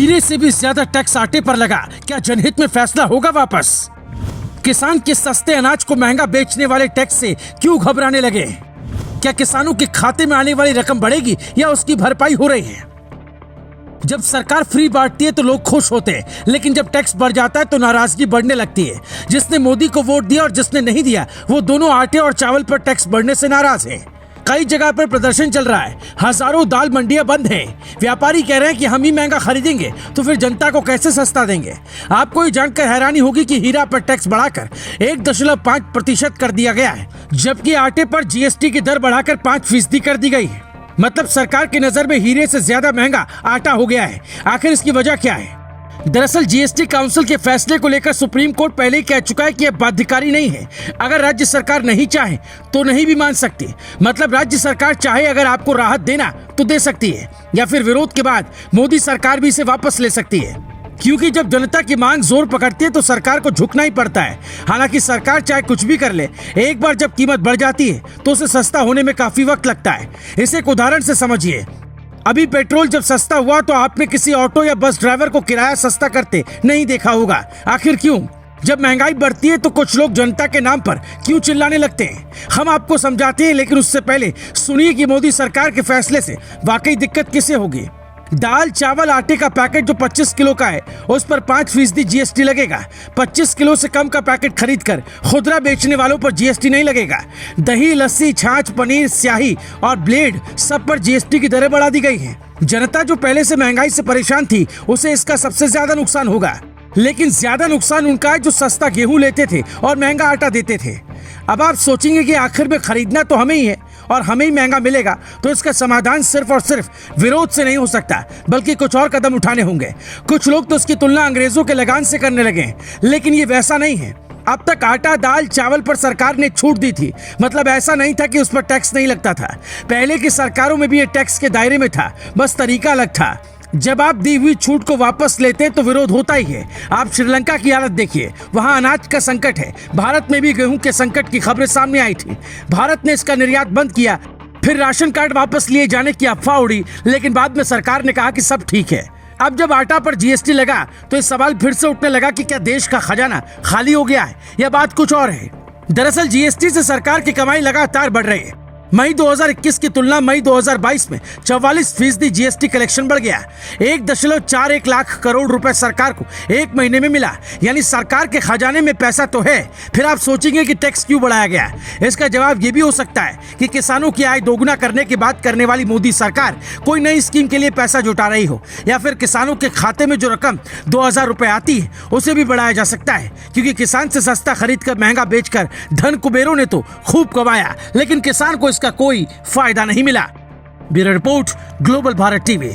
हीरे से भी ज्यादा टैक्स आटे पर लगा, क्या जनहित में फैसला होगा वापस? किसान के सस्ते अनाज को महंगा बेचने वाले टैक्स से क्यों घबराने लगे? क्या किसानों के खाते में आने वाली रकम बढ़ेगी या उसकी भरपाई हो रही है? जब सरकार फ्री बांटती है तो लोग खुश होते हैं, लेकिन जब टैक्स बढ़ जाता है तो नाराजगी बढ़ने लगती है। जिसने मोदी को वोट दिया और जिसने नहीं दिया, वो दोनों आटे और चावल पर टैक्स बढ़ने से नाराज है। कई जगह पर प्रदर्शन चल रहा है, हजारों दाल मंडियां बंद हैं। व्यापारी कह रहे हैं कि हम ही महंगा खरीदेंगे तो फिर जनता को कैसे सस्ता देंगे। आपको ये जानकर हैरानी होगी कि हीरा पर टैक्स बढ़ाकर 1.5% कर दिया गया है, जबकि आटे पर जीएसटी की दर बढ़ाकर 5% कर दी गई है। मतलब सरकार की नजर में हीरे से ज्यादा महंगा आटा हो गया है। आखिर इसकी वजह क्या है? दरअसल जीएसटी काउंसिल के फैसले को लेकर सुप्रीम कोर्ट पहले ही कह चुका है कि यह बाध्यकारी नहीं है। अगर राज्य सरकार नहीं चाहे तो नहीं भी मान सकती। मतलब राज्य सरकार चाहे अगर आपको राहत देना तो दे सकती है, या फिर विरोध के बाद मोदी सरकार भी इसे वापस ले सकती है। क्योंकि जब जनता की मांग जोर पकड़ती है तो सरकार को झुकना ही पड़ता है। हालांकि सरकार चाहे कुछ भी कर ले, एक बार जब कीमत बढ़ जाती है तो उसे सस्ता होने में काफी वक्त लगता है। इसे एक उदाहरण से समझिए। अभी पेट्रोल जब सस्ता हुआ तो आपने किसी ऑटो या बस ड्राइवर को किराया सस्ता करते नहीं देखा होगा। आखिर क्यों? जब महंगाई बढ़ती है तो कुछ लोग जनता के नाम पर क्यों चिल्लाने लगते हैं? हम आपको समझाते हैं, लेकिन उससे पहले सुनिए कि मोदी सरकार के फैसले से वाकई दिक्कत किसे होगी। दाल चावल आटे का पैकेट जो 25 किलो का है उस पर 5% जीएसटी लगेगा। 25 किलो से कम का पैकेट खरीदकर खुदरा बेचने वालों पर जीएसटी नहीं लगेगा। दही, लस्सी, छाछ, पनीर, स्याही और ब्लेड सब पर जीएसटी की दरें बढ़ा दी गई हैं। जनता जो पहले से महंगाई से परेशान थी उसे इसका सबसे ज्यादा नुकसान होगा। लेकिन ज्यादा नुकसान उनका है जो सस्ता गेहूं लेते थे और महंगा आटा देते थे। अब आप सोचेंगे कि आखिर में खरीदना तो हमें ही है और हमें ही महंगा मिलेगा, तो इसका समाधान सिर्फ और सिर्फ विरोध से नहीं हो सकता, बल्कि कुछ और कदम उठाने होंगे। कुछ लोग तो इसकी तुलना अंग्रेजों के लगान से करने लगे हैं, लेकिन ये वैसा नहीं है। अब तक आटा, दाल, चावल पर सरकार ने छूट दी थी। मतलब ऐसा नहीं था कि उस पर टैक्स नहीं लगता था। पहले की सरकारों में भी ये टैक्स के दायरे में था, बस तरीका अलग था। जब आप दी हुई छूट को वापस लेते हैं तो विरोध होता ही है। आप श्रीलंका की हालत देखिए, वहां अनाज का संकट है। भारत में भी गेहूं के संकट की खबरें सामने आई थी। भारत ने इसका निर्यात बंद किया, फिर राशन कार्ड वापस लिए जाने की अफवाह उड़ी, लेकिन बाद में सरकार ने कहा कि सब ठीक है। अब जब आटा पर जीएसटी लगा तो ये सवाल फिर से उठने लगा कि क्या देश का खजाना खाली हो गया है या बात कुछ और है। दरअसल जीएसटी से सरकार की कमाई लगातार बढ़ रही है। मई 2021 की तुलना मई 2022 में 44% जीएसटी कलेक्शन बढ़ गया। 1.41 लाख करोड़ रुपए सरकार को एक महीने में मिला। यानी सरकार के खजाने में पैसा तो है। फिर आप सोचेंगे कि टैक्स क्यों बढ़ाया गया? इसका जवाब ये भी हो सकता है कि किसानों की आय दोगुना करने की बात करने वाली मोदी सरकार कोई नई स्कीम के लिए पैसा जुटा रही हो, या फिर किसानों के खाते में जो रकम 2000 रुपए आती है उसे भी बढ़ाया जा सकता है। क्योंकि किसान से सस्ता खरीद कर महंगा बेचकर धन कुबेरों ने तो खूब कमाया, लेकिन किसान को का कोई फायदा नहीं मिला। Bureau report, global Bharat TV.